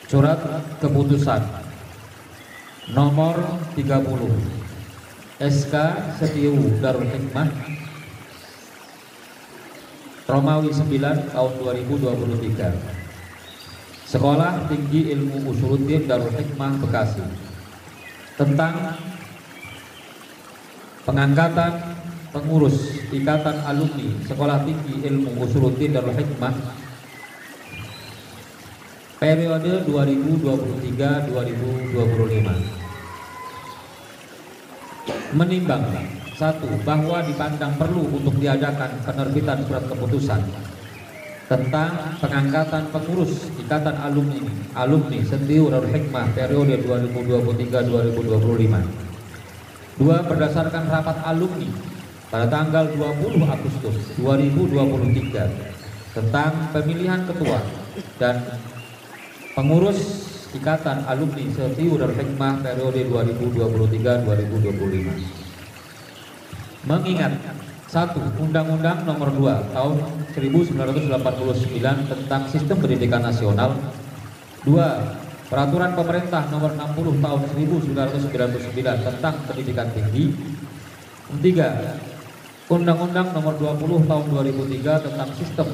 Surat keputusan nomor 30 SK Setiu Darul Hikmah Romawi 9 tahun 2023. Sekolah Tinggi Ilmu Usuluddin Darul Hikmah Bekasi tentang pengangkatan pengurus Ikatan Alumni Sekolah Tinggi Ilmu Usuluddin Darul Hikmah periode 2023-2025. Menimbang satu, bahwa dipandang perlu untuk diadakan penerbitan surat keputusan tentang pengangkatan pengurus Ikatan Alumni Setiu Darul Hikmah periode 2023-2025. Dua, berdasarkan rapat alumni pada tanggal 20 Agustus 2023 tentang pemilihan ketua dan pengurus Ikatan Alumni Setiu Darul Hikmah periode 2023-2025. Mengingat satu, Undang-Undang Nomor 2 Tahun 1989 tentang Sistem Pendidikan Nasional. Dua, Peraturan Pemerintah Nomor 60 Tahun 1999 tentang Pendidikan Tinggi. Tiga, Undang-Undang Nomor 20 Tahun 2003 tentang Sistem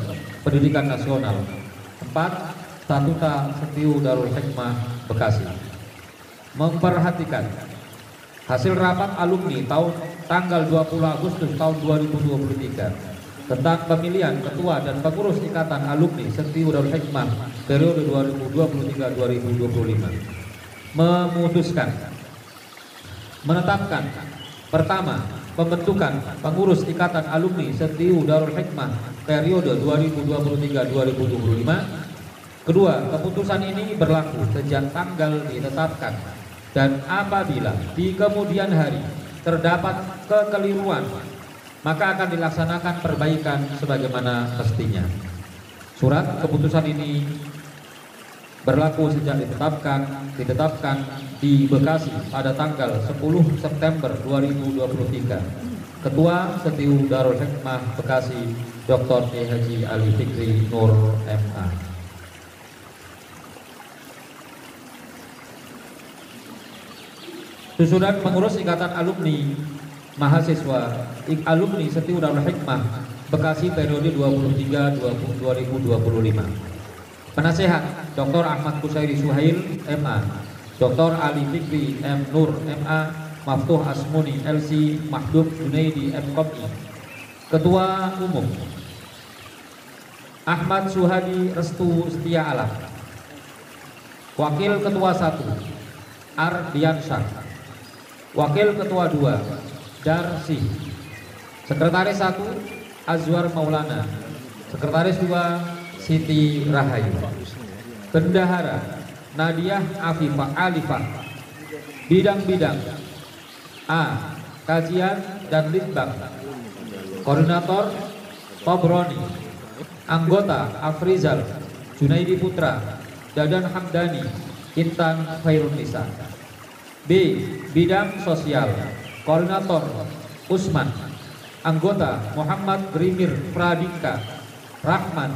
Pendidikan Nasional. Empat, Statuta Setiu Darul Hikmah Bekasi. Memperhatikan hasil rapat alumni tanggal 20 Agustus tahun 2023 tentang pemilihan ketua dan pengurus Ikatan Alumni Setiu Darul Hikmah periode 2023-2025 memutuskan menetapkan pertama, pembentukan pengurus Ikatan Alumni Setiu Darul Hikmah periode 2023-2025. Kedua, keputusan ini berlaku sejak tanggal ditetapkan dan apabila di kemudian hari terdapat kekeliruan maka akan dilaksanakan perbaikan sebagaimana mestinya. Surat keputusan ini berlaku sejak ditetapkan di Bekasi pada tanggal 10 September 2023. Ketua Setiu Darul Hikmah Bekasi Dr. Haji Ali Fikri Nur MA. Susunan pengurus Ikatan Alumni Mahasiswa Alumni Setiu Darul Hikmah Bekasi periode 2023-2025. Penasehat Dr. Ahmad Kusairi Suhail MA, Dr. Ali Fikri M. Nur MA, Maftuh Asmuni LC, Mahdub Junaidi MKOMI. Ketua Umum Ahmad Suhadi Restu Setia Alam. Wakil Ketua 1 Ardiansyah. Wakil Ketua 2 Darsi. Sekretaris 1 Azwar Maulana. Sekretaris 2 Siti Rahayu. Bendahara Nadiah Afifah Alifah. Bidang-bidang A. Kajian dan Litbang. Koordinator Tobroni. Anggota Afrizal Junaidi Putra, Dadan Hamdani, Intan Khairunisa. B. Bidang Sosial. Koordinator Usman. Anggota Muhammad Grimir Pradika Rahman.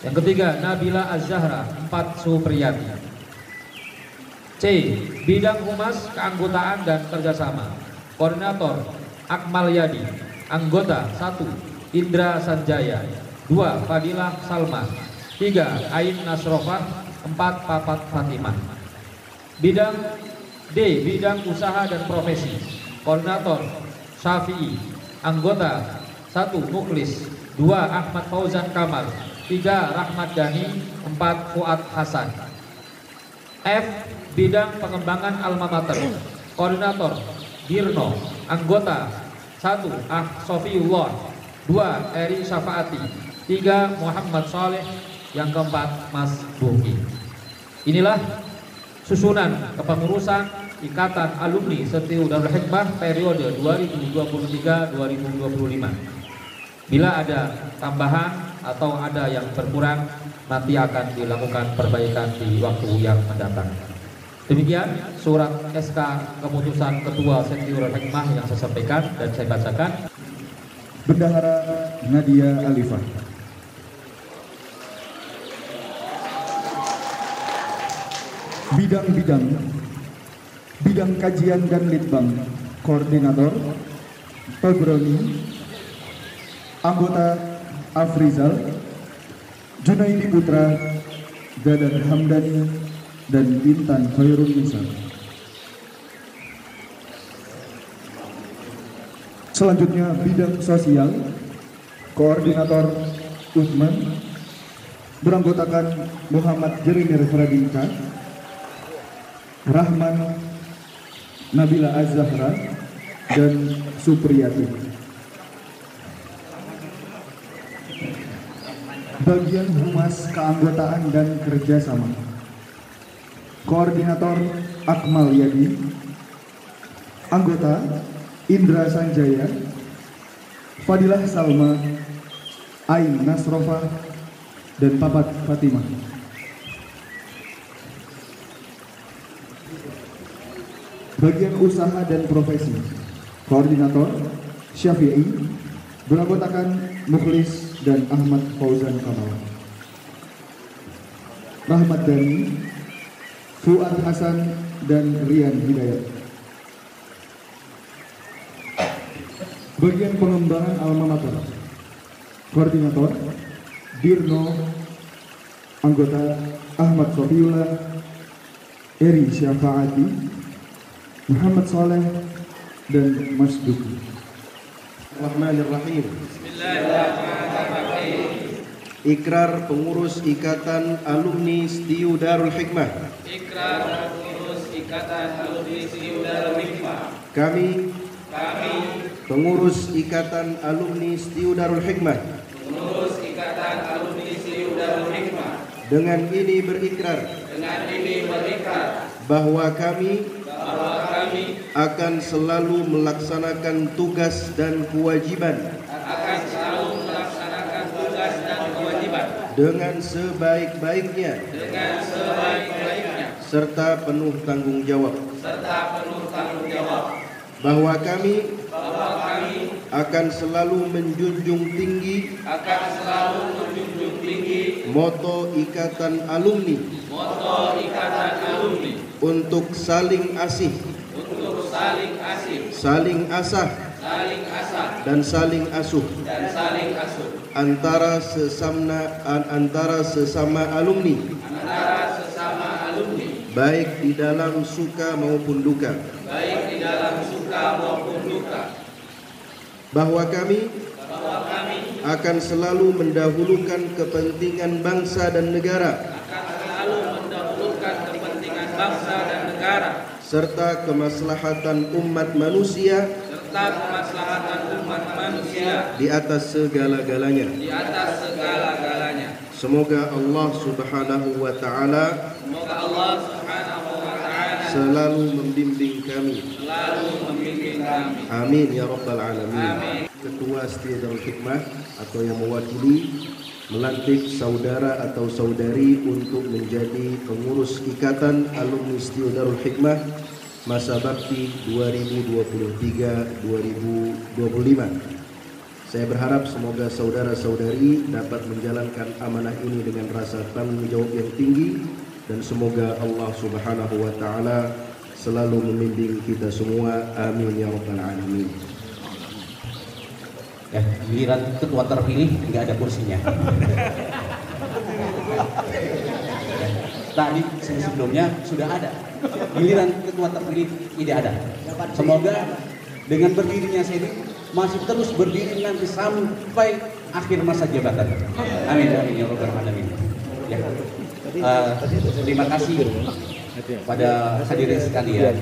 Yang ketiga Nabila Az-Zahra 4 Supriyati. C. Bidang Humas, Keanggotaan dan Kerjasama. Koordinator Akmal Yadi. Anggota 1 Indra Sanjaya, 2 Fadilah Salma, 3 Ain Nasrofah, 4 Papat Fatimah. Bidang D. Bidang Usaha dan Profesi. Koordinator Syafi'i. Anggota 1 Mukhlis, 2 Ahmad Fauzan Kamal, 3 Rahmat Dhani, 4 Fuad Hasan. F. Bidang Pengembangan Alma Mater. Koordinator Dirno. Anggota 1 Sofiullah, 2 Eri Syafaati, 3 Muhammad Saleh, yang keempat Mas Buki. Inilah susunan kepengurusan Ikatan Alumni Setiu Darul Hikmah periode 2023-2025. Bila ada tambahan atau ada yang berkurang, nanti akan dilakukan perbaikan di waktu yang mendatang. Demikian surat SK keputusan Ketua Setiu Darul Hikmah yang saya sampaikan dan saya bacakan. Bendahara Nadia Alifah. Bidang-bidang, bidang kajian dan litbang, koordinator Tobroni, anggota Afrizal, Junaidi Putra, Dadan Hamdani, dan Intan Khairun Nisa. Selanjutnya bidang sosial, koordinator Uthman, beranggotakan Muhammad Jerimir Fradinka, Rahman, Nabila Az-Zahra, dan Supriyati. Bagian Humas Keanggotaan dan Kerjasama, koordinator Akmal Yadi, anggota Indra Sanjaya, Fadilah Salma, Ain Nasrofa, dan Papat Fatimah. Bagian usaha dan profesi, koordinator Syafi'i, beranggotakan Mukhlis dan Ahmad Fauzan Kamal. Rahmat Dhani, Fuad Hasan, dan Rian Hidayat. Bagian pengembangan alma mater, koordinator Dirno, anggota Ahmad Sofiullah, Eri Syafaati, Muhammad Saleh, dan Mas Duki. Bismillahirrahmanirrahim. Bismillahirrahmanirrahim. Ikrar pengurus Ikatan Alumni Stiu Darul Hikmah. Ikrar pengurus Ikatan Alumni Stiu Darul Hikmah. Kami Pengurus Ikatan Alumni Stiu Darul Hikmah Ikatan Alumni Stiu Darul Hikmah dengan ini berikrar bahwa kami akan selalu melaksanakan tugas dan kewajiban dengan sebaik-baiknya serta penuh tanggung jawab, bahwa kami akan selalu menjunjung tinggi moto Ikatan Alumni untuk saling asih, saling asah, dan saling asuh antara sesama alumni, baik di dalam suka maupun duka. Bahwa kami akan selalu mendahulukan kepentingan bangsa dan negara serta kemaslahatan umat manusia di atas segala-galanya. Semoga Allah Subhanahu wa taala selalu membimbing kami. Amin ya rabbal alamin. Ketua Stiu Darul Hikmah atau yang mewakili melantik saudara atau saudari untuk menjadi pengurus Ikatan Alumni Stiu Darul Hikmah masa bakti 2023-2025. Saya berharap semoga saudara-saudari dapat menjalankan amanah ini dengan rasa tanggung jawab yang tinggi, dan semoga Allah Subhanahu wa taala selalu membimbing kita semua. Amin ya rabbal alamin. Ya, giliran ketua terpilih nggak ada kursinya. Tadi sebelumnya sudah ada. Giliran ketua terpilih tidak ada. Semoga dengan berdirinya saya ini masih terus berdiri nanti sampai akhir masa jabatan. Amin amin ya rabbal alamin. Ya. Terima kasih pada hadirin sekalian,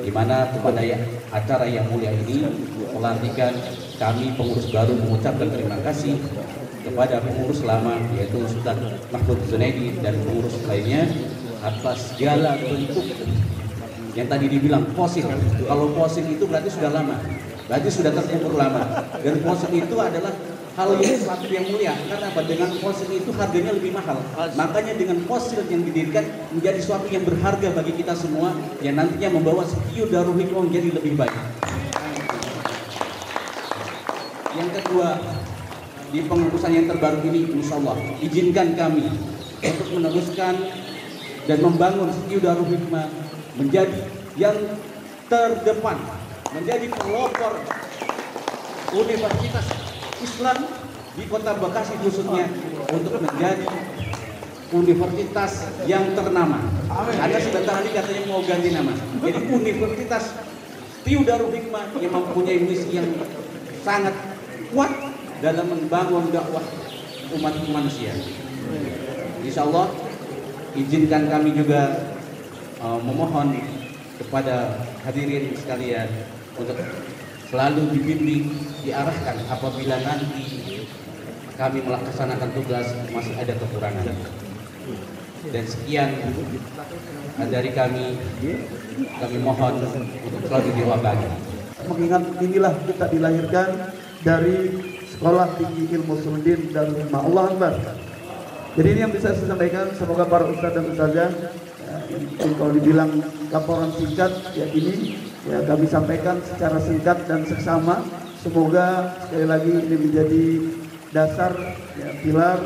di mana pada acara yang mulia ini pelantikan kami pengurus baru mengucapkan terima kasih kepada pengurus lama yaitu Ustaz Mahfud Zunaidi dan pengurus lainnya atas segala bentuk yang tadi dibilang fosil. Kalau fosil itu berarti sudah lama, berarti sudah terkubur lama, dan fosil itu adalah hal yang suatu yang mulia. Karena apa? Dengan fosil itu harganya lebih mahal. Makanya dengan fosil yang didirikan menjadi suatu yang berharga bagi kita semua, yang nantinya membawa Stiu Darul Hikmah menjadi lebih baik. Yang kedua, di pengurusan yang terbaru ini, insya Allah izinkan kami untuk meneruskan dan membangun Siti Darul Hikmah menjadi yang terdepan, menjadi pelopor Universitas Islam di Kota Bekasi khususnya untuk menjadi universitas yang ternama. Anda sebentar lagi katanya mau ganti nama. Jadi Universitas Siti Darul Hikmah yang mempunyai misi yang sangat kuat dalam membangun dakwah umat manusia. Insya Allah izinkan kami juga memohon kepada hadirin sekalian untuk selalu dibimbing, diarahkan apabila nanti kami melaksanakan tugas masih ada kekurangan. Dan sekian dari kami mohon untuk selalu diwabagi. Mengingat inilah kita dilahirkan dari Sekolah Tinggi Ilmu Suludin dan Allah Akbar. Jadi ini yang bisa saya sampaikan. Semoga para ustadz dan ustazah, kalau dibilang laporan singkat, ya ini ya kami sampaikan secara singkat dan seksama. Semoga sekali lagi ini menjadi dasar, ya, pilar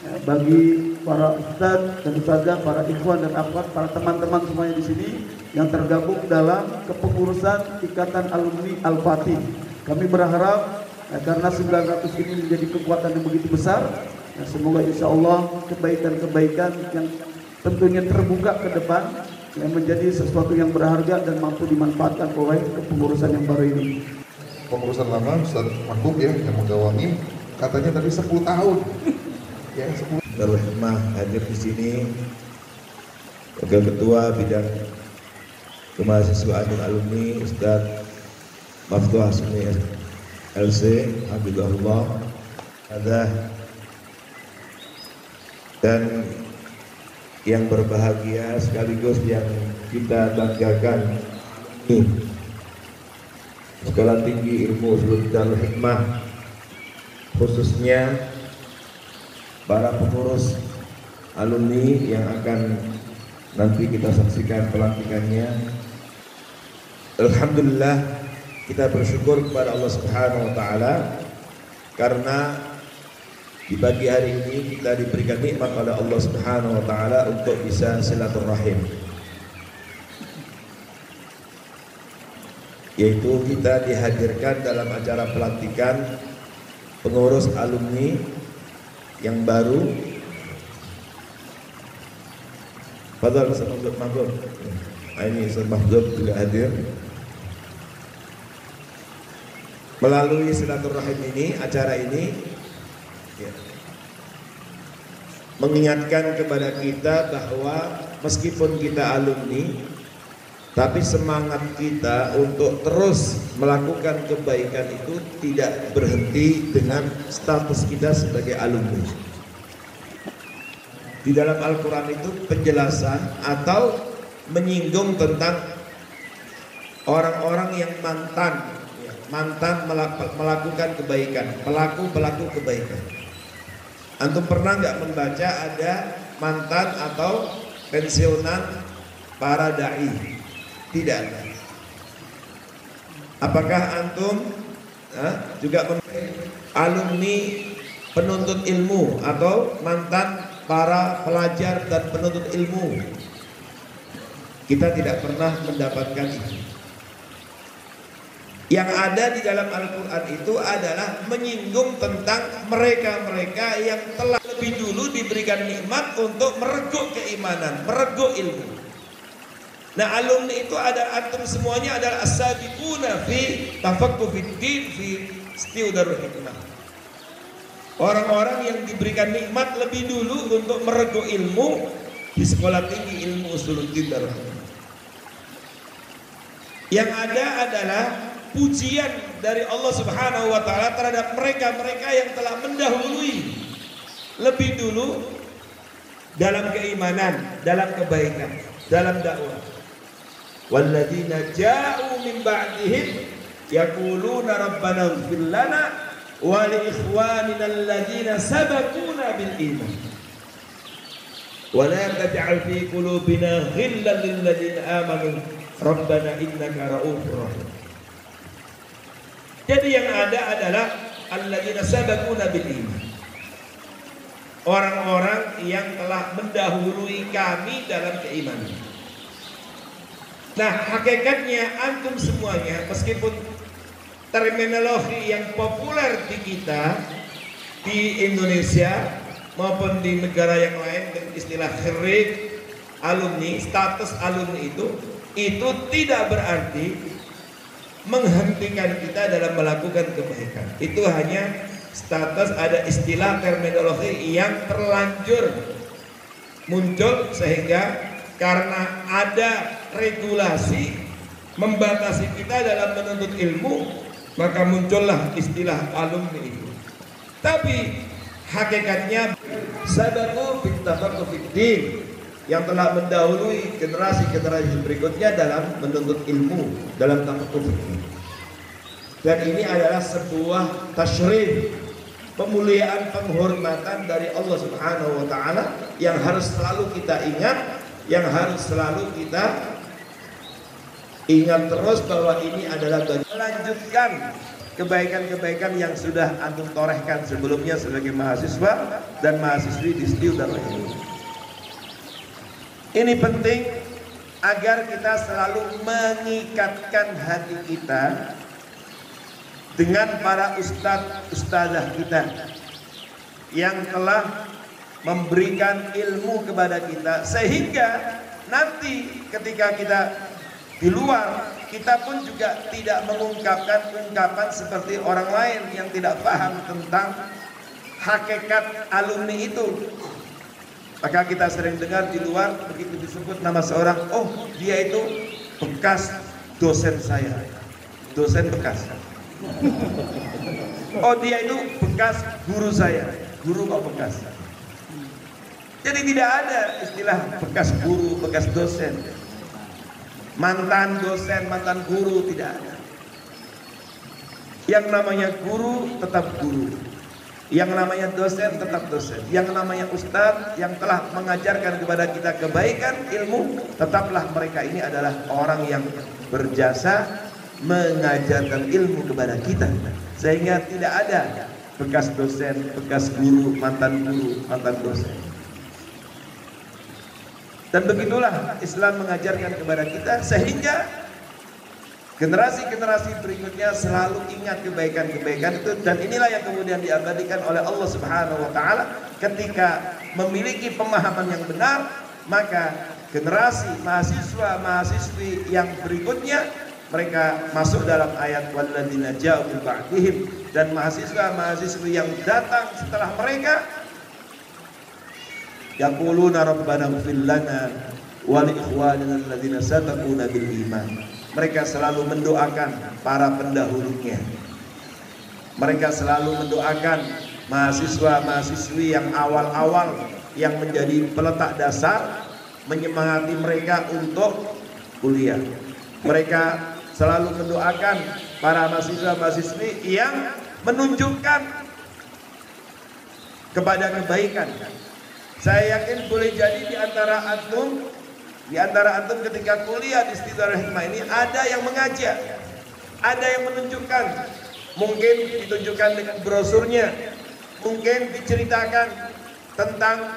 ya, bagi para ustadz dan ustazah, para ikhwan dan akhwat, para teman-teman semuanya di sini yang tergabung dalam kepengurusan Ikatan Alumni Al-Fatih. Kami berharap ya, karena 900 ini menjadi kekuatan yang begitu besar, ya, semoga insya Allah kebaikan-kebaikan yang tentunya terbuka ke depan yang menjadi sesuatu yang berharga dan mampu dimanfaatkan oleh kepengurusan yang baru ini. Pengurusan lama Ustaz Mahbub ya yang menggawangi katanya tadi 10 tahun. Ya, 10. Darul Hikmah hadir di sini. Wakil Ketua Bidang Kemahasiswaan dan Alumni Ustaz Maftuh Hasmi LC Habibullah ada dan yang berbahagia sekaligus yang kita banggakan Sekolah Tinggi Ilmu Suludin Darul Hikmah, khususnya para pengurus alumni yang akan nanti kita saksikan pelantikannya. Alhamdulillah kita bersyukur kepada Allah Subhanahu wa taala karena di pagi hari ini kita diberikan nikmat oleh Allah Subhanahu wa taala untuk bisa silaturahim, yaitu kita dihadirkan dalam acara pelantikan pengurus alumni yang baru. Fadhal Ustaz Mahbub. Ini Ustaz Mahbub juga hadir. Melalui silaturahim ini, acara ini ya, mengingatkan kepada kita bahwa meskipun kita alumni, tapi semangat kita untuk terus melakukan kebaikan itu tidak berhenti dengan status kita sebagai alumni. Di dalam Al-Quran itu penjelasan atau menyinggung tentang orang-orang yang mantan melakukan kebaikan, pelaku kebaikan. Antum pernah nggak membaca ada mantan atau pensiunan para dai? Tidak ada. Apakah antum juga alumni penuntut ilmu atau mantan para pelajar dan penuntut ilmu? Kita tidak pernah mendapatkan itu. Yang ada di dalam Al-Quran itu adalah menyinggung tentang mereka-mereka yang telah lebih dulu diberikan nikmat untuk mereguk keimanan, mereguk ilmu. Nah, alumni itu ada, antum semuanya adalah as-sabiquna fi tafaqquh fid-din fi Siti Darul Hikmah. Orang-orang yang diberikan nikmat lebih dulu untuk mereguk ilmu di Sekolah Tinggi Ilmu Suludin Darul Hikmah. Yang ada adalah pujian dari Allah Subhanahu wa taala terhadap mereka-mereka yang telah mendahului lebih dulu dalam keimanan, dalam kebaikan, dalam dakwah. Walladzina ja'u min ba'dihim yaquluna rabbana ighfir lana wa li ikhwanina alladzina sabaquna bil iman wa la taj'al fi qulubina ghillan lil ladzina amanu rabbana innaka ra'ufur rahim. Jadi yang ada adalah alladzina sabaquna bil iman. Orang-orang orang yang telah mendahului kami dalam keimanan. Nah, hakikatnya antum semuanya, meskipun terminologi yang populer di kita di Indonesia maupun di negara yang lain dengan istilah kharig, alumni, status alumni itu tidak berarti menghentikan kita dalam melakukan kebaikan. Itu hanya status, ada istilah terminologi yang terlanjur muncul sehingga karena ada regulasi membatasi kita dalam menuntut ilmu, maka muncullah istilah alumni itu. Tapi hakikatnya sabaqu fit tafaqquh fid din, yang telah mendahului generasi-generasi berikutnya dalam menuntut ilmu, dalam tafaqquh fid din. Dan ini adalah sebuah tasyrif, pemuliaan, penghormatan dari Allah Subhanahu wa taala yang harus selalu kita ingat, yang harus selalu kita ingat terus bahwa ini adalah melanjutkan kebaikan-kebaikan yang sudah antum torehkan sebelumnya sebagai mahasiswa dan mahasiswi di Still Darul Hikmah. Ini penting agar kita selalu mengikatkan hati kita dengan para ustadz-ustadzah kita yang telah memberikan ilmu kepada kita, sehingga nanti ketika kita di luar, kita pun juga tidak mengungkapkan ungkapan seperti orang lain yang tidak paham tentang hakikat alumni itu. Maka kita sering dengar di luar begitu disebut nama seorang, oh dia itu bekas dosen saya, dosen bekas. Oh dia itu bekas guru saya, guru kok bekas. Jadi tidak ada istilah bekas guru, bekas dosen, mantan dosen, mantan guru, tidak ada. Yang namanya guru tetap guru, yang namanya dosen tetap dosen, yang namanya ustadz yang telah mengajarkan kepada kita kebaikan ilmu, tetaplah mereka ini adalah orang yang berjasa mengajarkan ilmu kepada kita, sehingga tidak ada bekas dosen, bekas guru, mantan dosen. Dan begitulah Islam mengajarkan kepada kita, sehingga generasi-generasi berikutnya selalu ingat kebaikan-kebaikan itu. Dan inilah yang kemudian diabadikan oleh Allah Subhanahu wa taala. Ketika memiliki pemahaman yang benar, maka generasi mahasiswa-mahasiswi yang berikutnya mereka masuk dalam ayat walladzina ja'u min ba'dihim, dan mahasiswa-mahasiswi yang datang setelah mereka yaquluna rabbana ighfir lana wa li ikhwanina alladzina sabaquna bil iman. Mereka selalu mendoakan para pendahulunya. Mereka selalu mendoakan mahasiswa-mahasiswi yang awal-awal yang menjadi peletak dasar, menyemangati mereka untuk kuliah. Mereka selalu mendoakan para mahasiswa-mahasiswi yang menunjukkan kepada kebaikan. Saya yakin boleh jadi di antara antum ketika kuliah di Still Darul Hikmah ini ada yang mengajak, ada yang menunjukkan, mungkin ditunjukkan dengan brosurnya, mungkin diceritakan tentang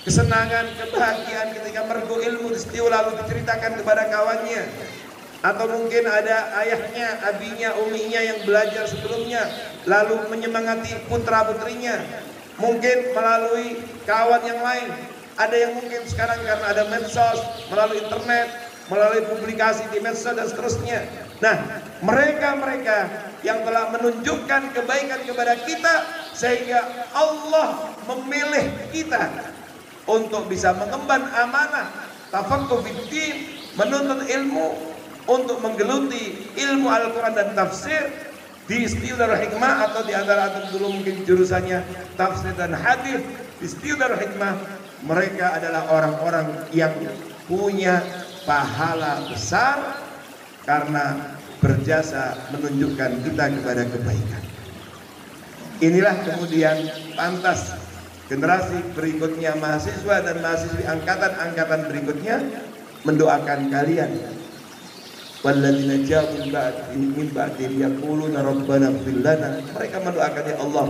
kesenangan, kebahagiaan ketika mergo ilmu di Still, lalu diceritakan kepada kawannya, atau mungkin ada ayahnya, abinya, uminya yang belajar sebelumnya lalu menyemangati putra putrinya, mungkin melalui kawan yang lain. Ada yang mungkin sekarang karena ada medsos, melalui internet, melalui publikasi di medsos dan seterusnya. Nah, mereka-mereka yang telah menunjukkan kebaikan kepada kita, sehingga Allah memilih kita untuk bisa mengemban amanah tafaqquh fid din, menuntut ilmu, untuk menggeluti ilmu Al-Quran dan tafsir di Still Darul Hikmah, atau di antara antum dulu mungkin jurusannya tafsir dan hadis. Di Still Darul Hikmah mereka adalah orang-orang yang punya pahala besar karena berjasa menunjukkan kita kepada kebaikan. Inilah kemudian pantas generasi berikutnya, mahasiswa dan mahasiswi angkatan-angkatan berikutnya mendoakan kalian. Walladzina ja'u min ba'dihim yaquluna rabbana ighfir lana. Mereka mendoakan, ya Allah,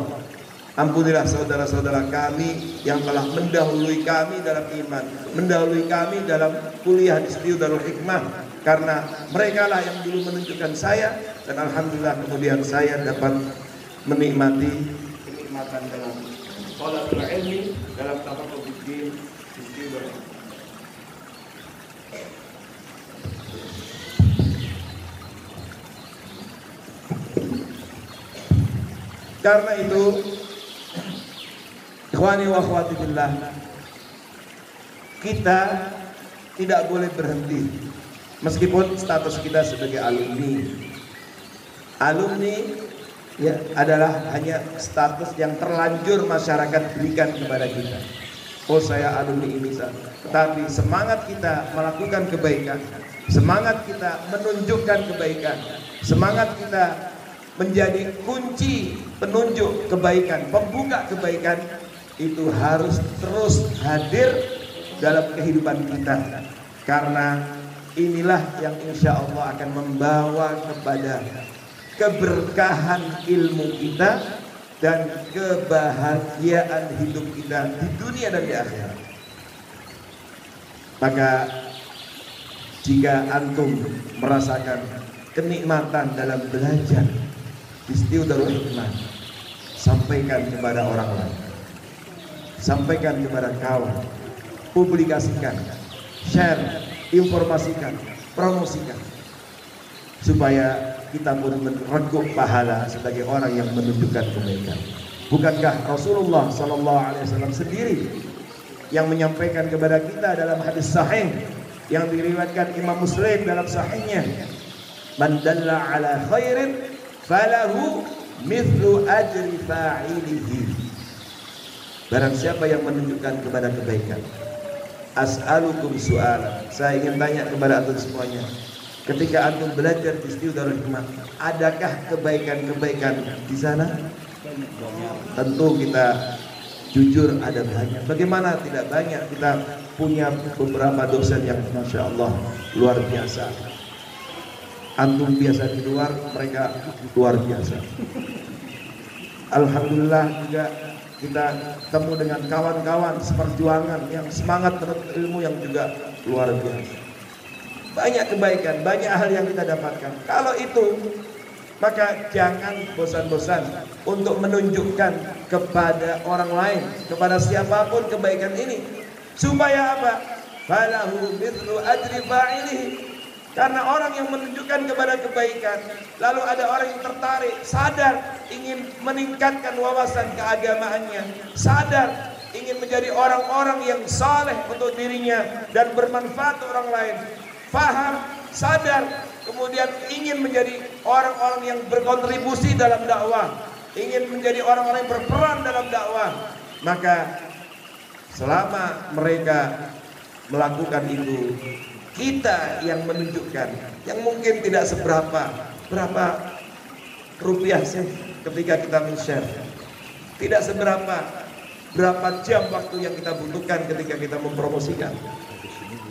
Ampunilah saudara-saudara kami yang telah mendahului kami dalam iman, mendahului kami dalam kuliah di Studio Darul Hikmah, karena mereka lah yang dulu menunjukkan saya, dan alhamdulillah kemudian saya dapat menikmati kenikmatan dalam thalabil ilmi, dalam tafaqquh fiddin di Studio Darul Hikmah. Karena itu, ikhwani wa akhwati fillah, kita tidak boleh berhenti meskipun status kita sebagai alumni. Alumni ya adalah hanya status yang terlanjur masyarakat berikan kepada kita. Oh, saya alumni ini, tetapi semangat kita melakukan kebaikan, semangat kita menunjukkan kebaikan, semangat kita menjadi kunci penunjuk kebaikan, pembuka kebaikan, itu harus terus hadir dalam kehidupan kita, karena inilah yang insya Allah akan membawa kepada keberkahan ilmu kita dan kebahagiaan hidup kita di dunia dan di akhirat. Maka jika antum merasakan kenikmatan dalam belajar di Studio Darul Hikmah, sampaikan kepada orang lain, sampaikan kepada kawan, publikasikan, share, informasikan, promosikan, supaya kita pun mereguk pahala sebagai orang yang menunjukkan kebaikan. Bukankah Rasulullah SAW sendiri yang menyampaikan kepada kita dalam hadis sahih yang diriwayatkan Imam Muslim dalam sahihnya, man dalla ala khairin falahu mithlu ajri fa'ilihi. Barang siapa yang menunjukkan kepada kebaikan. As'alukum su'ala, saya ingin tanya kepada antum semuanya, ketika antum belajar di Studio Darul Hikmah, adakah kebaikan-kebaikan di sana? Tentu kita jujur ada banyak. Bagaimana tidak banyak? Kita punya beberapa dosen yang Masya Allah luar biasa. Antum biasa di luar, mereka luar biasa. Alhamdulillah juga kita ketemu dengan kawan-kawan seperjuangan yang semangat menuntut ilmu yang juga luar biasa. Banyak kebaikan, banyak hal yang kita dapatkan. Kalau itu, maka jangan bosan-bosan untuk menunjukkan kepada orang lain, kepada siapapun kebaikan ini, supaya apa? Falahu mithlu ajri fa'ilihi. Karena orang yang menunjukkan kepada kebaikan, lalu ada orang yang tertarik, sadar ingin meningkatkan wawasan keagamaannya, sadar ingin menjadi orang-orang yang saleh untuk dirinya dan bermanfaat orang lain, paham, sadar, kemudian ingin menjadi orang-orang yang berkontribusi dalam dakwah, ingin menjadi orang-orang yang berperan dalam dakwah, maka selama mereka melakukan itu, kita yang menunjukkan, yang mungkin tidak seberapa, berapa rupiah sih ketika kita men-share, tidak seberapa, berapa jam waktu yang kita butuhkan ketika kita mempromosikan,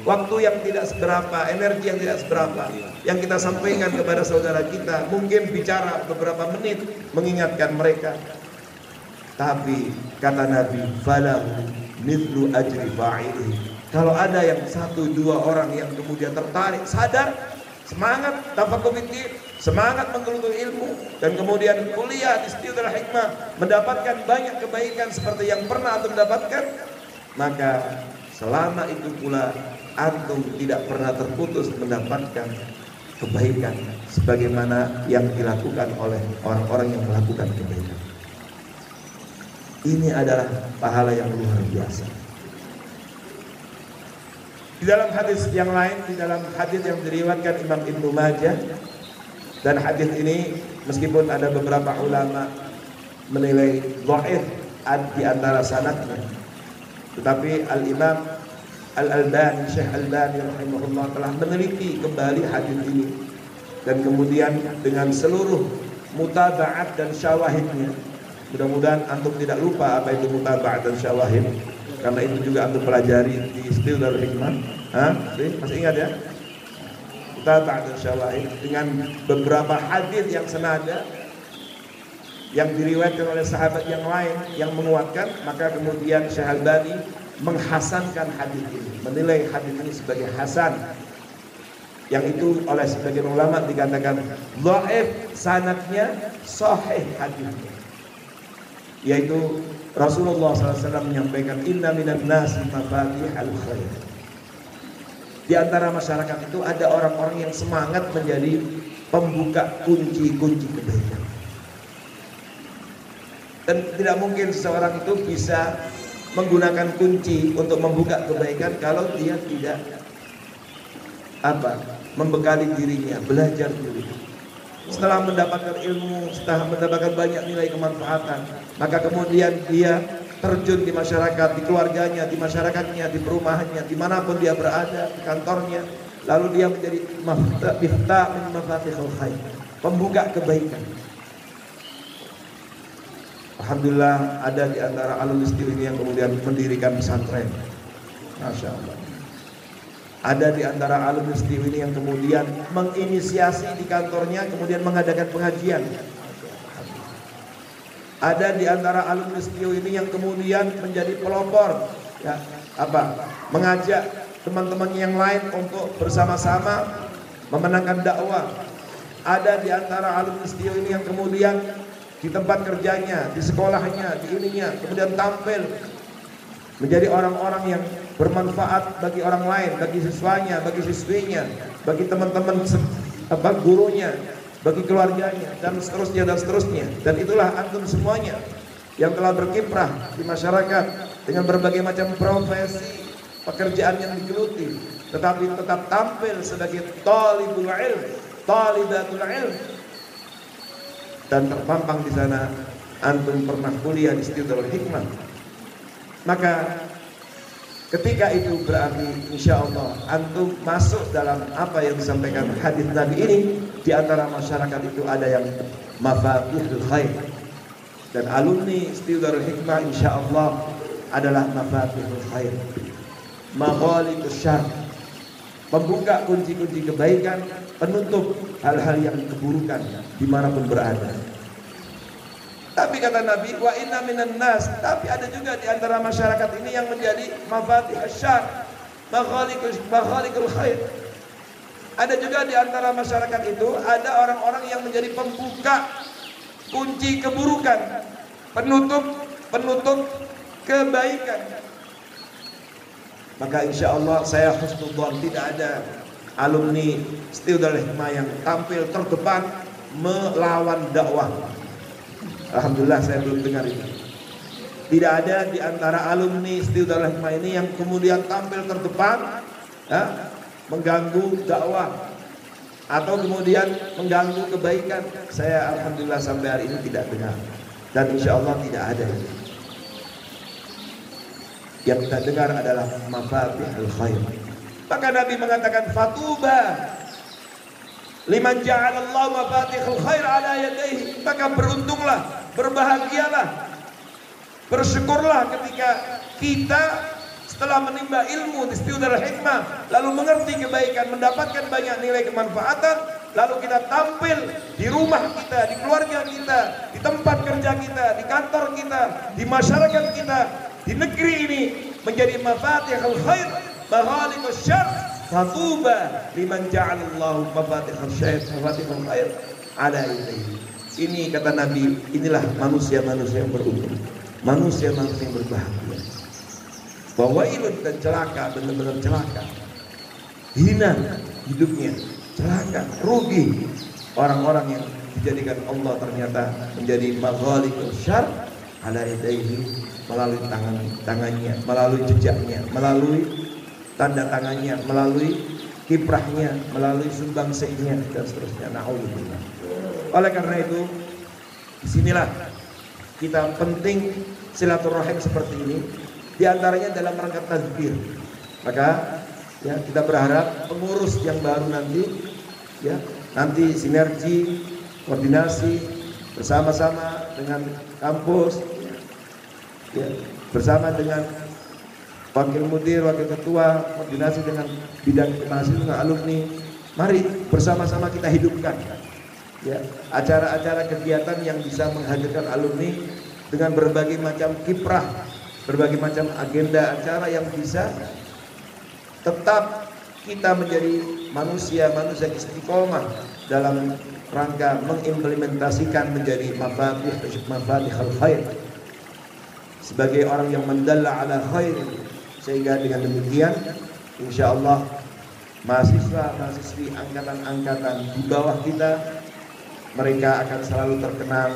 waktu yang tidak seberapa, energi yang tidak seberapa, yang kita sampaikan kepada saudara kita, mungkin bicara beberapa menit mengingatkan mereka. Tapi kata Nabi, falahu mithlu ajri fa'ilihi. Kalau ada yang satu dua orang yang kemudian tertarik, sadar, semangat tafaqquh fiddin, semangat menggeluti ilmu, dan kemudian kuliah di Studio Darul Hikmah, mendapatkan banyak kebaikan seperti yang pernah antum dapatkan, maka selama itu pula antum tidak pernah terputus mendapatkan kebaikan sebagaimana yang dilakukan oleh orang-orang yang melakukan kebaikan. Ini adalah pahala yang luar biasa. Di dalam hadis yang lain, di dalam hadis yang diriwayatkan Imam Ibnu Majah, dan hadis ini meskipun ada beberapa ulama menilai dhaif di antara sanadnya, tetapi Al-Imam Al-Albani, Syekh Al-Albani rahimahullah telah meneliti kembali hadis ini, dan kemudian dengan seluruh mutaba'at dan syawahidnya. Mudah-mudahan antum tidak lupa apa itu mutaba'at dan syawahid, karena itu juga antum pelajari di Studio Darul Hikmah. Masih ingat ya? Mutaba'at dan syawahid dengan beberapa hadis yang senada, yang diriwayatkan oleh sahabat yang lain yang menguatkan, maka kemudian Syekh Albani menghasankan hadis ini, menilai hadis ini sebagai hasan, yang itu oleh sebagian ulama dikatakan dhaif sanadnya, sahih hadisnya, yaitu Rasulullah SAW menyampaikan inna minan nasi mafatihal khair. Di antara masyarakat itu ada orang-orang yang semangat menjadi pembuka kunci-kunci kebaikan. Dan tidak mungkin seseorang itu bisa menggunakan kunci untuk membuka kebaikan kalau dia tidak membekali dirinya, belajar dulu. Setelah mendapatkan ilmu, setelah mendapatkan banyak nilai kemanfaatan, maka kemudian dia terjun di masyarakat, di keluarganya, di masyarakatnya, di perumahannya, dimanapun dia berada, di kantornya, lalu dia menjadi miftah min mafatihul khair, pembuka kebaikan. Alhamdulillah ada di antara alumni ini yang kemudian mendirikan pesantren, Masya Allah. Ada di antara alumni ini yang kemudian menginisiasi di kantornya, kemudian mengadakan pengajian. Ada di antara alumni ini yang kemudian menjadi pelopor, ya, mengajak teman-teman yang lain untuk bersama-sama memenangkan dakwah. Ada di antara alumni ini yang kemudian di tempat kerjanya, di sekolahnya, di ininya, kemudian tampil menjadi orang-orang yang bermanfaat bagi orang lain, bagi siswanya, bagi siswinya, bagi teman-teman gurunya, bagi keluarganya, dan seterusnya dan seterusnya. Dan itulah antum semuanya yang telah berkiprah di masyarakat dengan berbagai macam profesi, pekerjaan yang digeluti, tetapi tetap tampil sebagai talibul ilm, talibatul ilm. Dan terpampang di sana antum pernah kuliah di Darul Hikmah. Maka ketika itu berarti insya Allah antum masuk dalam apa yang disampaikan hadis Nabi ini. Di antara masyarakat itu ada yang mafatihul khair, dan alumni Darul Hikmah insya Allah adalah mafatihul khair, maghaliqus syarr, pembuka kunci-kunci kebaikan, penutup hal-hal yang keburukan dimanapun berada. Tapi kata Nabi, wa inna minan nas, tapi ada juga di antara masyarakat ini yang menjadi mafatihus syarr, maghaliqul khair. Ada juga di antara masyarakat itu ada orang-orang yang menjadi pembuka kunci keburukan, penutup kebaikan. Maka insya Allah saya husnudzon tidak ada alumni Darul Hikmah yang tampil terdepan melawan dakwah. Alhamdulillah saya belum dengar itu. Tidak ada di antara alumni Darul Hikmah ini yang kemudian tampil terdepan mengganggu dakwah atau kemudian mengganggu kebaikan. Saya alhamdulillah sampai hari ini tidak dengar, dan insya Allah tidak ada. Yang kita dengar adalah mafatihul khair. Maka Nabi mengatakan fatuba liman ja'alallahu mafatihul khair ala yadayhi. Maka beruntunglah, berbahagialah, bersyukurlah ketika kita setelah menimba ilmu di Darul Hikmah, lalu mengerti kebaikan, mendapatkan banyak nilai kemanfaatan, lalu kita tampil di rumah kita, di keluarga kita, di tempat kerja kita, di kantor kita, di masyarakat kita, di negeri ini menjadi mafatihul khair, maghaliqus syarr. Fatuba liman ja'alallahu mafatihul khair ala yadayhi. Ini kata Nabi, inilah manusia-manusia yang beruntung, manusia-manusia yang berbahagia. Bahwa ilun dan celaka, benar-benar celaka, hina hidupnya, celaka, rugi orang-orang yang dijadikan Allah ternyata menjadi maghaliqus syarr ala yadayhi, melalui tangannya, melalui jejaknya, melalui tanda tangannya, melalui kiprahnya, melalui sumbangsihnya, dan seterusnya. Na'udzubillah. Oleh karena itu, disinilah kita penting silaturahim seperti ini. Di antaranya dalam rangka tazkir. Maka ya kita berharap pengurus yang baru nanti sinergi, koordinasi bersama-sama dengan kampus, ya, bersama dengan wakil mudir, wakil ketua, koordinasi dengan bidang mahasiswa, dengan alumni. Mari bersama-sama kita hidupkan ya, acara-acara kegiatan yang bisa menghadirkan alumni dengan berbagai macam kiprah, berbagai macam agenda acara yang bisa tetap kita menjadi manusia istiqomah dalam rangka mengimplementasikan menjadi mafatihul khair, sebagai orang yang mendalla ala khair, sehingga dengan demikian insyaallah mahasiswa-mahasiswi angkatan-angkatan di bawah kita, mereka akan selalu terkenal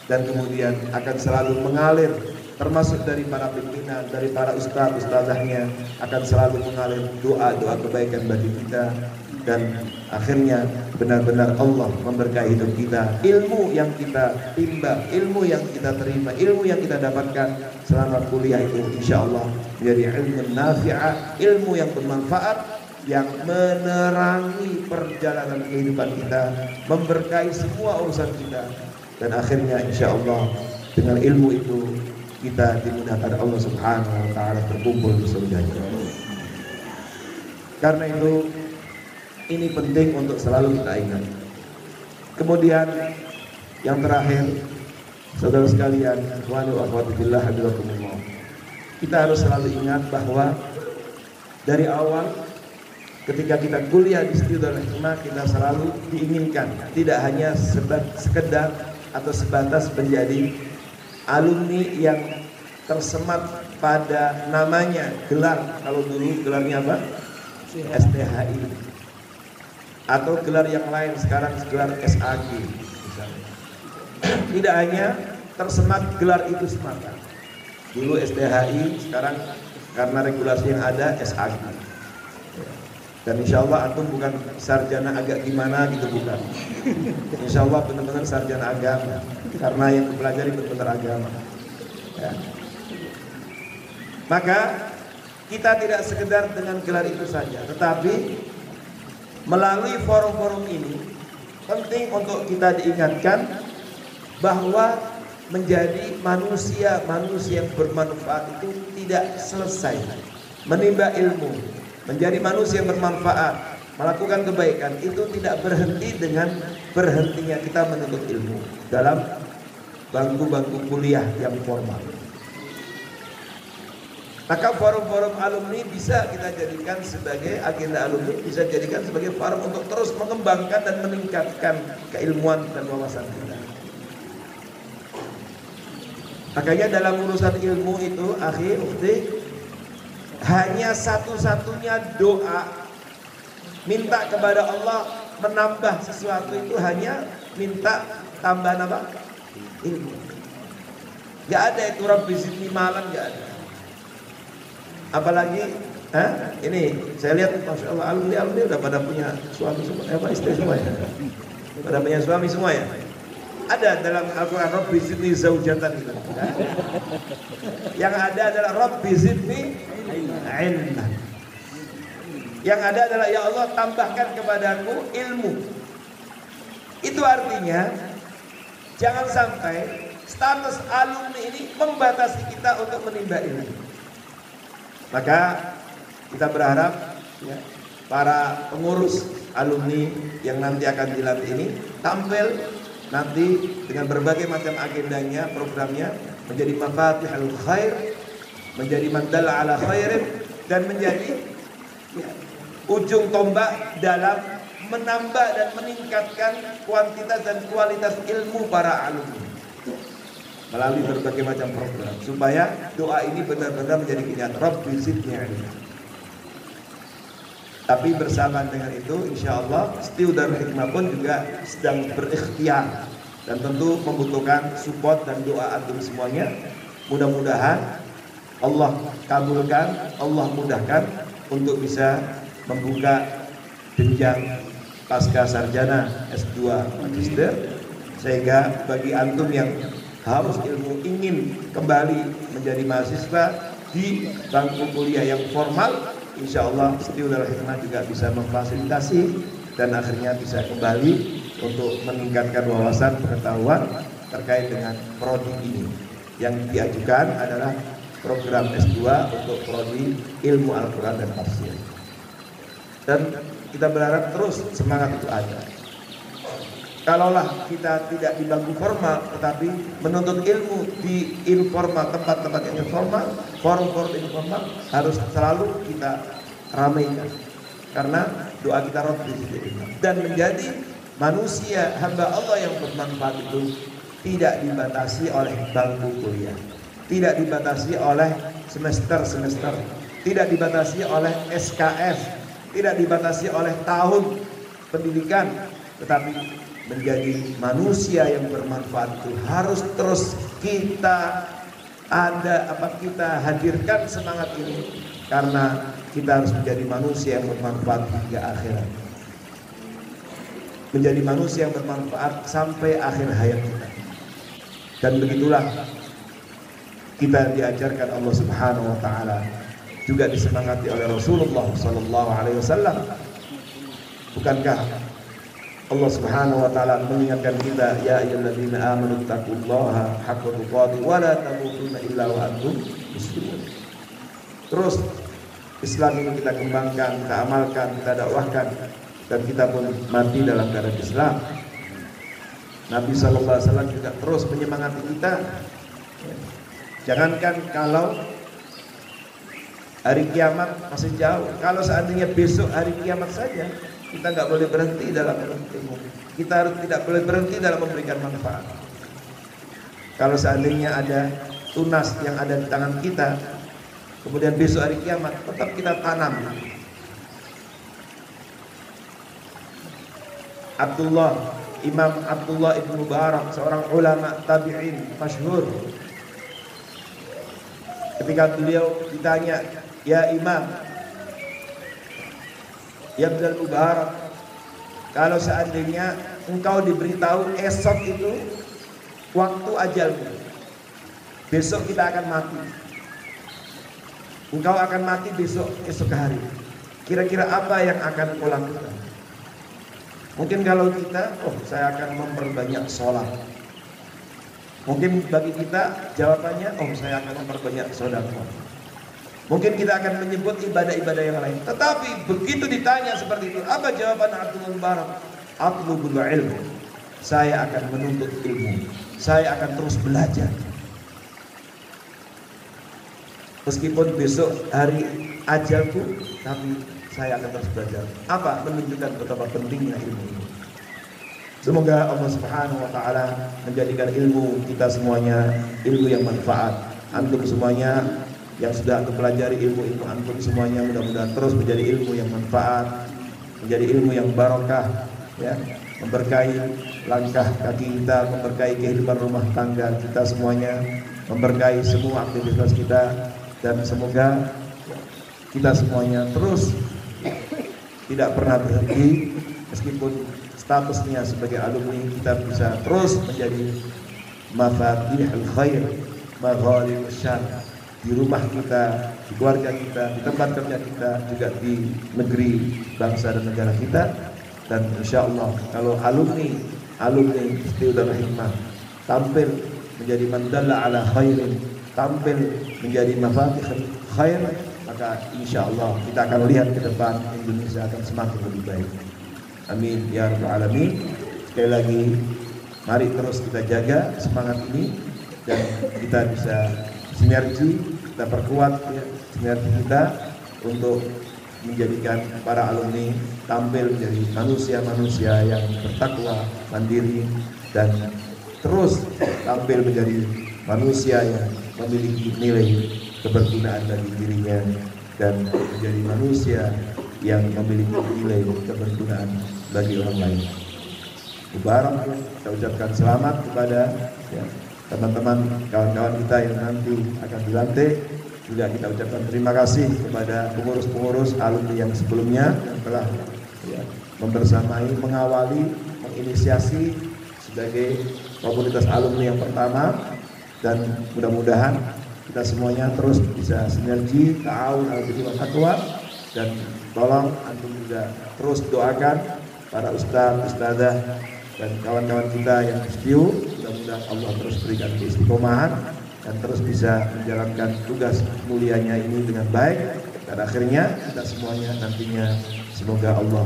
dan kemudian akan selalu mengalir, termasuk dari para pimpinan, dari para ustadz-ustadzahnya, akan selalu mengalir doa-doa kebaikan bagi kita, dan akhirnya benar-benar Allah memberkahi hidup kita. Ilmu yang kita timba, ilmu yang kita terima, ilmu yang kita dapatkan selama kuliah itu insyaallah menjadi ilmu nafi'ah, ilmu yang bermanfaat, yang menerangi perjalanan kehidupan kita, memberkahi semua urusan kita, dan akhirnya insyaallah dengan ilmu itu kita dimudahkan Allah Subhanahu wa taala berkumpul di surganya. Karena itu ini penting untuk selalu kita ingat. Kemudian yang terakhir, saudara sekalian, ikhwani wa akhwati fillah, habibakumullah, kita harus selalu ingat bahwa dari awal ketika kita kuliah di Studio Darul Hikmah, kita selalu diinginkan tidak hanya sekedar atau sebatas menjadi alumni yang tersemat pada namanya, gelar. Kalau dulu gelarnya apa? STHI, atau gelar yang lain, sekarang gelar SAG misalnya. Tidak hanya tersemat gelar itu semata. Dulu STHI, sekarang karena regulasi yang ada SAG. Dan insya Allah antum bukan sarjana agak gimana gitu, bukan. Insya Allah benar-benar sarjana agama, karena yang mempelajari benar-benar agama, ya. Maka kita tidak sekedar dengan gelar itu saja, tetapi melalui forum-forum ini penting untuk kita diingatkan bahwa menjadi manusia yang bermanfaat itu tidak selesai menimba ilmu. Menjadi manusia yang bermanfaat, melakukan kebaikan itu tidak berhenti dengan berhentinya kita menuntut ilmu dalam bangku-bangku kuliah yang formal. Maka forum-forum alumni bisa kita jadikan sebagai agenda alumni, bisa jadikan sebagai forum untuk terus mengembangkan dan meningkatkan keilmuan dan wawasan kita. Makanya dalam urusan ilmu itu, akhi, ukhti, hanya satu-satunya doa minta kepada Allah menambah sesuatu itu hanya minta tambahan apa? Ilmu. Gak ada itu Rabbi zidni malan, gak ada. Apalagi ini saya lihat masya Allah alumni udah pada punya suami semua, istri semua ya, pada punya suami semua ya. Ada dalam Al-Quran Rabbi zidni zaujatan gitu. Yang ada adalah Rabbi zidni ilman. Yang ada adalah ya Allah tambahkan kepadaku ilmu. Itu artinya jangan sampai status alumni ini membatasi kita untuk menimba ilmu. Maka kita berharap ya, para pengurus alumni yang nanti akan dilatih ini tampil nanti dengan berbagai macam agendanya, programnya, menjadi mafatihul khair, menjadi mandala ala khairin, dan menjadi ya, ujung tombak dalam menambah dan meningkatkan kuantitas dan kualitas ilmu para alumni melalui berbagai macam program, supaya doa ini benar-benar menjadi kenyataan. Rabbi zidni ilman. Tapi bersama dengan itu, insya Allah Studio Darul Hikmah pun juga sedang berikhtiar dan tentu membutuhkan support dan doa antum semuanya. Mudah-mudahan Allah kabulkan, Allah mudahkan untuk bisa membuka jenjang pasca sarjana S2 Magister, sehingga bagi antum yang haus ilmu ingin kembali menjadi mahasiswa di bangku kuliah yang formal, insya Allah Studio Darul Hikmah juga bisa memfasilitasi dan akhirnya bisa kembali untuk meningkatkan wawasan pengetahuan terkait dengan prodi ini. Yang diajukan adalah program S2 untuk prodi ilmu Al-Quran dan tafsir. Dan kita berharap terus semangat itu ada. kalaulah kita tidak di bangku formal, tetapi menuntut ilmu di informal, tempat-tempat yang informal, forum-forum informal harus selalu kita ramaikan, karena doa kita roh di situ. Dan menjadi manusia hamba Allah yang bermanfaat itu tidak dibatasi oleh bangku kuliah, tidak dibatasi oleh semester-semester, tidak dibatasi oleh SKS, tidak dibatasi oleh tahun pendidikan, tetapi menjadi manusia yang bermanfaat itu harus terus kita hadirkan semangat ini, karena kita harus menjadi manusia yang bermanfaat hingga akhirat, menjadi manusia yang bermanfaat sampai akhir hayat kita. Dan begitulah kita diajarkan Allah Subhanahu wa taala, juga disemangati oleh Rasulullah sallallahu alaihi wasallam. Bukankah Allah Subhanahu wa taala mengingatkan kita, ya ayyuhalladzina amanu taqullaha haqqa tuqatih wa la tamutunna illa wa antum muslimun. Terus Islam ini kita kembangkan, kita amalkan, kita dakwahkan, dan kita pun mati dalam keadaan Islam. Nabi sallallahu alaihi wasallam juga terus menyemangati kita. Jangankan kalau hari kiamat masih jauh, kalau seandainya besok hari kiamat saja, kita nggak boleh berhenti dalam ilmu. Kita tidak boleh berhenti dalam memberikan manfaat. Kalau seandainya ada tunas yang ada di tangan kita, kemudian besok hari kiamat tetap kita tanam. Imam Abdullah ibn Mubarak, seorang ulama tabi'in masyhur, ketika beliau ditanya, ya Imam, ya Ibn Mubarak, kalau seandainya engkau diberitahu esok itu waktu ajalmu, besok kita akan mati, engkau akan mati esok hari, kira-kira apa yang akan engkau lakukan? Mungkin kalau kita, saya akan memperbanyak sholat. Mungkin bagi kita jawabannya, saya akan memperbanyak sedekah. Mungkin kita akan menyebut ibadah-ibadah yang lain. Tetapi begitu ditanya seperti itu, apa jawaban Abdul Mubarak? Atlubul ilmu. Saya akan menuntut ilmu. Saya akan terus belajar. Meskipun besok hari ajalku, tapi saya akan terus belajar. Apa? Menunjukkan betapa pentingnya ilmu ini. Semoga Allah Subhanahu wa taala menjadikan ilmu kita semuanya ilmu yang manfaat. Antum semuanya yang sudah antum pelajari ilmu antum semuanya mudah-mudahan terus menjadi ilmu yang manfaat, menjadi ilmu yang barokah, ya, memberkahi langkah kaki kita, memberkahi kehidupan rumah tangga kita semuanya, memberkahi semua aktivitas kita, dan semoga kita semuanya terus tidak pernah berhenti, meskipun statusnya sebagai alumni, kita bisa terus menjadi mafatihul khair, maghalibus syarr, di rumah kita, di keluarga kita, di tempat kerja kita, juga di negeri, bangsa dan negara kita. Dan insya Allah kalau alumni Istiudar Hikmah tampil menjadi mandalla ala khairin, tampil menjadi mafatihul khair, maka insya Allah kita akan lihat ke depan Indonesia akan semakin lebih baik. Amin ya rabbal alamin. Sekali lagi, mari terus kita jaga semangat ini dan kita bisa sinergi, kita perkuat ya, sinergi kita untuk menjadikan para alumni tampil menjadi manusia-manusia yang bertakwa, mandiri, dan terus tampil menjadi manusia yang memiliki nilai kebergunaan bagi dirinya dan menjadi manusia yang memiliki nilai kebergunaan bagi orang lain. Mubarak, kita ucapkan selamat kepada teman-teman, kawan-kawan kita yang nanti akan dilantik. Juga kita ucapkan terima kasih kepada pengurus-pengurus alumni yang sebelumnya yang telah membersamai, mengawali, menginisiasi sebagai komunitas alumni yang pertama, dan mudah-mudahan kita semuanya terus bisa sinergi, ta'awun al-birri wal taqwa, dan tolong antum juga terus doakan para ustaz, ustazah dan kawan-kawan kita yang setiu, mudah-mudahan Allah terus berikan keistiqomahan dan terus bisa menjalankan tugas mulianya ini dengan baik, dan akhirnya kita semuanya nantinya semoga Allah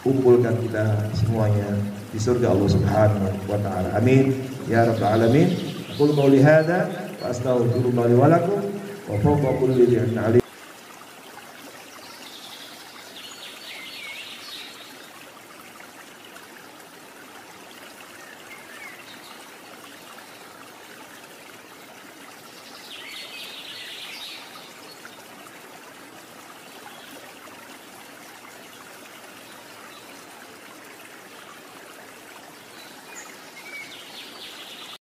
kumpulkan kita semuanya di di surga Allah Subhanahu wa taala. Amin ya rabbal alamin. Qul qouli hadza wa astaghfirullah li wa lakum wa fawqa kulli dhi 'ilmin 'alim.